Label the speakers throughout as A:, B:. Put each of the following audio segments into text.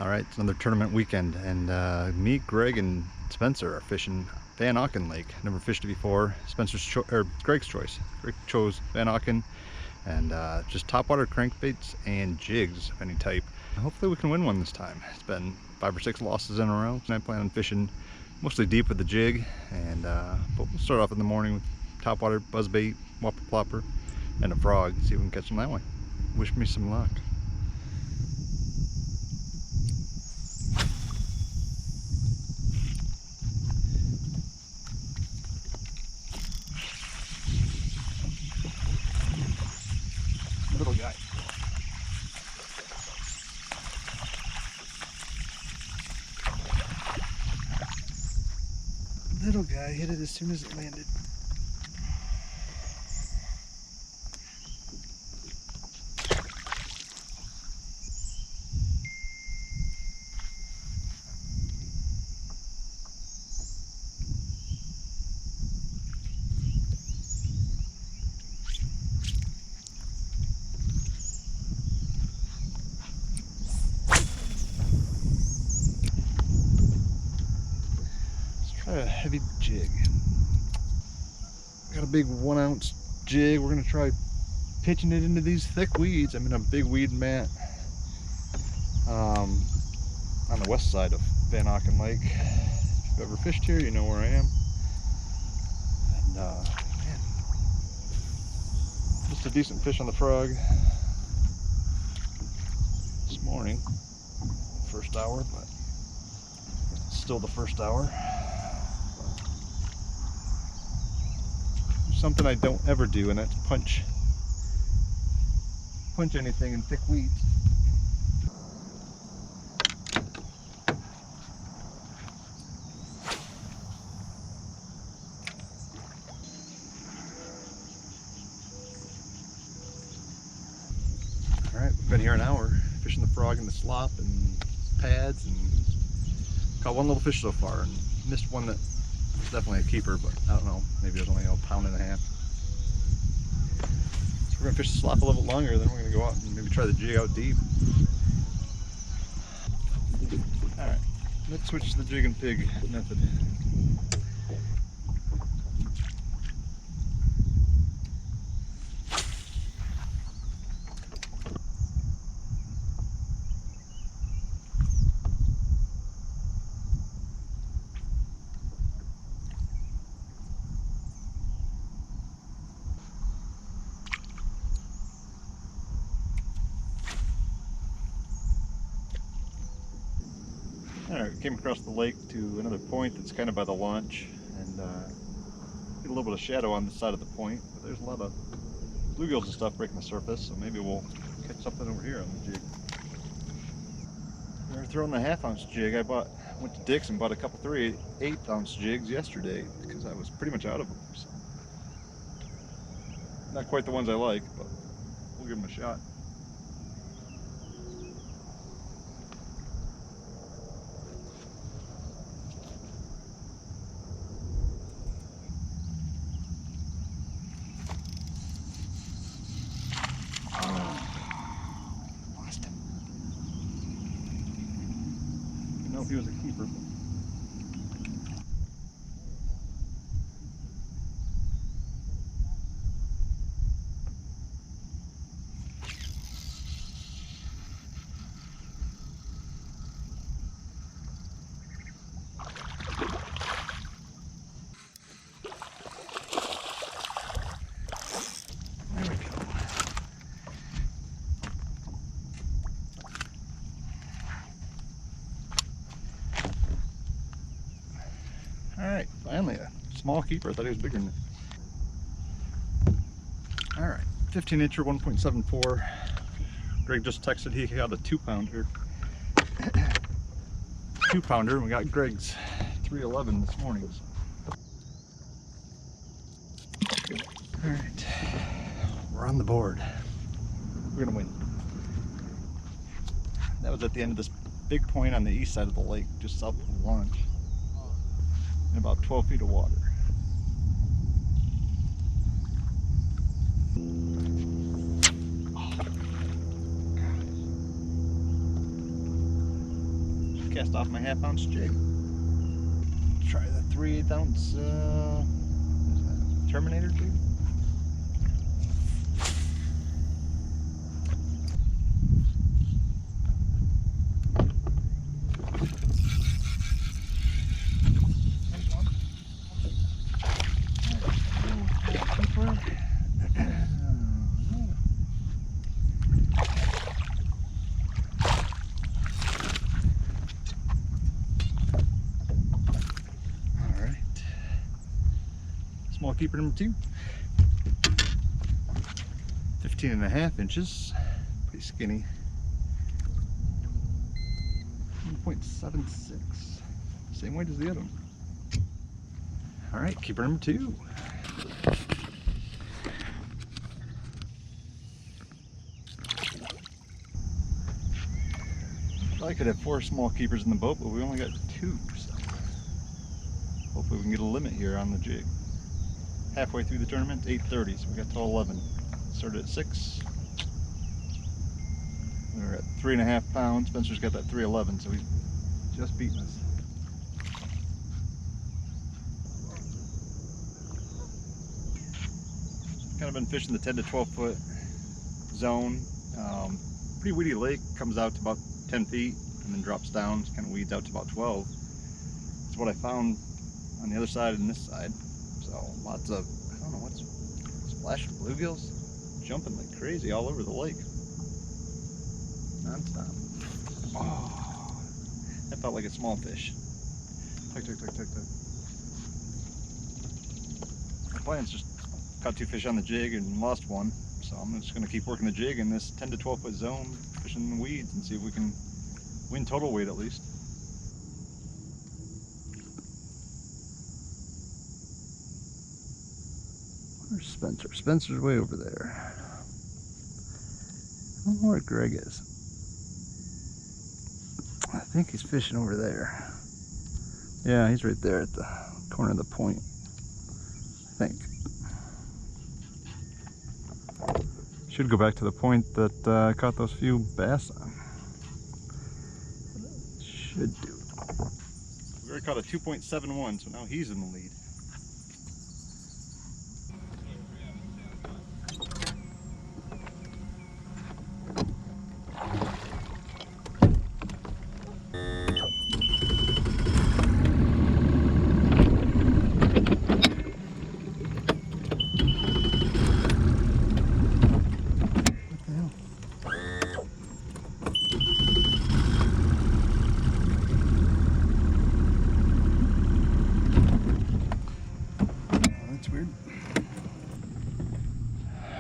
A: All right, it's another tournament weekend, and me, Greg, and Spencer are fishing Van Auken Lake. Never fished it before. Greg's choice. Greg chose Van Auken, and just topwater crankbaits and jigs of any type. Hopefully we can win one this time. It's been 5 or 6 losses in a row, and I plan on fishing mostly deep with the jig, and but we'll start off in the morning with topwater buzzbait, whopper plopper, and a frog. See if we can catch them that way. Wish me some luck. Little guy. Little guy hit it as soon as it landed. Try a heavy jig. Got a big 1 ounce jig. We're gonna try pitching it into these thick weeds. I'm in a big weed mat on the west side of Van Auken Lake. If you've ever fished here, you know where I am. And man, just a decent fish on the frog this morning. First hour, but still the first hour. Something I don't ever do, and that's punch anything in thick weeds. All right, we've been here an hour fishing the frog in the slop and pads, and caught one little fish so far, and missed one that was definitely a keeper, but I don't know, maybe it was only a 1.5 pounds. So we're gonna fish the slop a little bit longer, then we're gonna go out and maybe try the jig out deep. All right, let's switch to the jig and pig method. Alright, we came across the lake to another point that's kind of by the launch, and get a little bit of shadow on the side of the point, but there's a lot of bluegills and stuff breaking the surface, so maybe we'll catch something over here on the jig. We're throwing the 1/2 ounce jig. Went to Dick's and bought a couple 3/8 ounce jigs yesterday because I was pretty much out of them. So. Not quite the ones I like, but we'll give them a shot. If he was a keeper. There we go. Alright, finally a small keeper. I thought he was bigger than that. Alright, 15-incher, 1.74. Greg just texted he got a 2-pounder. 2-pounder, and we got Greg's 311 this morning. Alright, we're on the board. We're gonna win. That was at the end of this big point on the east side of the lake, just south of the launch. And about 12 feet of water. cast off my 1/2 ounce jig. Try the 3/8 ounce Terminator jig. Small keeper number 2, 15.5 inches, pretty skinny, 1.76, same weight as the other one. All right, keeper number 2. Probably could have 4 small keepers in the boat, but we only got 2, so hopefully we can get a limit here on the jig. Halfway through the tournament, 8:30, so we got till 11. Started at 6. We're at 3.5 pounds. Spencer's got that 311, so he's just beating us. Kind of been fishing the 10 to 12 foot zone. Pretty weedy lake, comes out to about 10 feet and then drops down, kind of weeds out to about 12. That's what I found on the other side and this side. So lots of, I don't know what's, splashing bluegills, jumping like crazy all over the lake. Non-stop. Oh, that felt like a small fish. Tug, tug, tug, tug, tug. My plan's just caught 2 fish on the jig and lost 1. So I'm just going to keep working the jig in this 10 to 12 foot zone, fishing the weeds and see if we can win total weight at least. Where's Spencer? Spencer's way over there. I don't know where Greg is. I think he's fishing over there. Yeah, he's right there at the corner of the point, I think. Should go back to the point that I caught those few bass on. Should do. We already caught a 2.71, so now he's in the lead.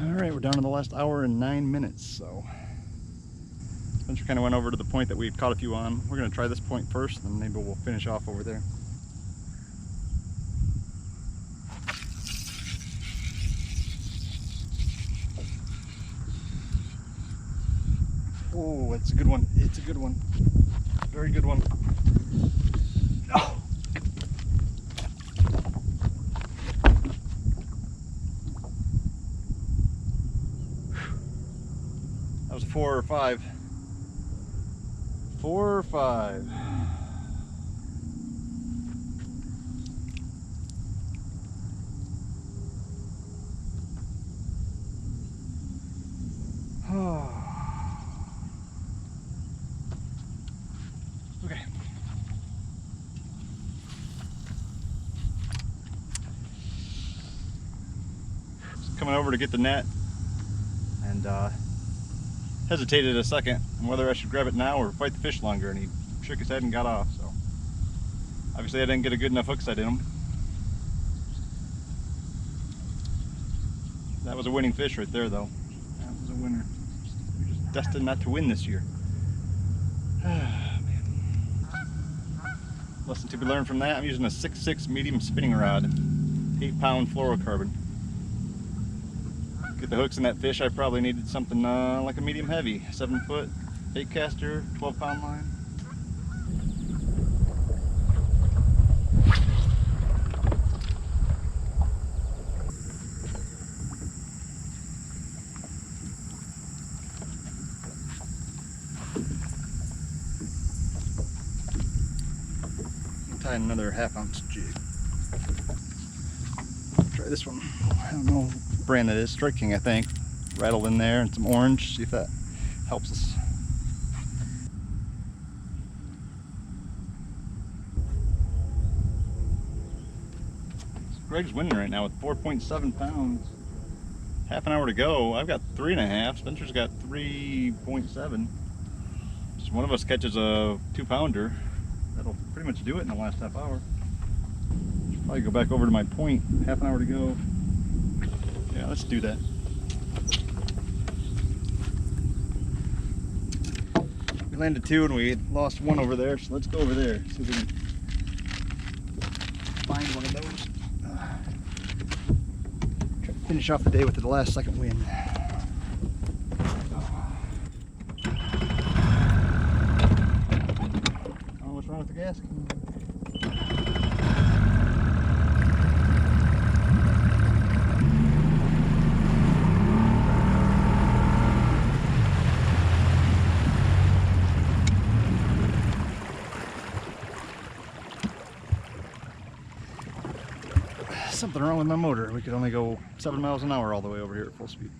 A: Alright, we're down to the last hour and 9 minutes, so Spencer kind of went over to the point that we've caught a few on. We're going to try this point first, and then maybe we'll finish off over there. Oh, it's a good one. It's a good one. Very good one. Oh. That was 4 or 5. 4 or 5. Okay. Just coming over to get the net, and hesitated a second on whether I should grab it now or fight the fish longer, and he shook his head and got off. So obviously I didn't get a good enough hook sight in him. That was a winning fish right there, though. That was a winner. We're just destined not to win this year. Man. Lesson to be learned from that: I'm using a 6.6 medium spinning rod, 8-pound fluorocarbon. Get the hooks in that fish, I probably needed something like a medium heavy, 7-foot bait caster, 12-pound line. tie in another 1/2 ounce jig. Try this one. I don't know what brand it is. Strike King, I think. Rattled in there and some orange. See if that helps us. Greg's winning right now with 4.7 pounds. 1/2 an hour to go. I've got 3.5. Spencer's got 3.7. So one of us catches a 2-pounder. That'll pretty much do it in the last 1/2 hour. Should probably go back over to my point. 1/2 an hour to go. Yeah, let's do that. We landed 2 and we lost 1 over there, so let's go over there. See if we can find one of those. Try to finish off the day with the last second win. Oh, what's wrong with the gas? Something wrong with my motor. We could only go 7 miles an hour all the way over here at full speed.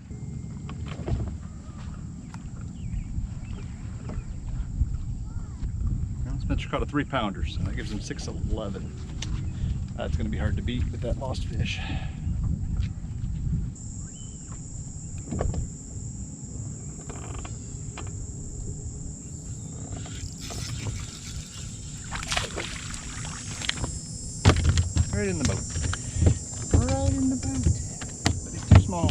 A: Well, Spencer caught a 3-pounder, so that gives him 6.11. That's going to be hard to beat with that lost fish. Right in the boat. Right in the boat. But it's too small.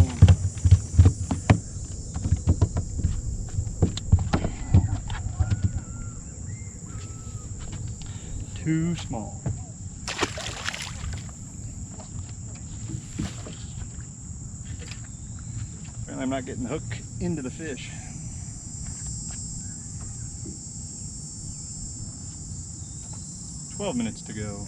A: Too small. Apparently I'm not getting the hook into the fish. "12 minutes to go."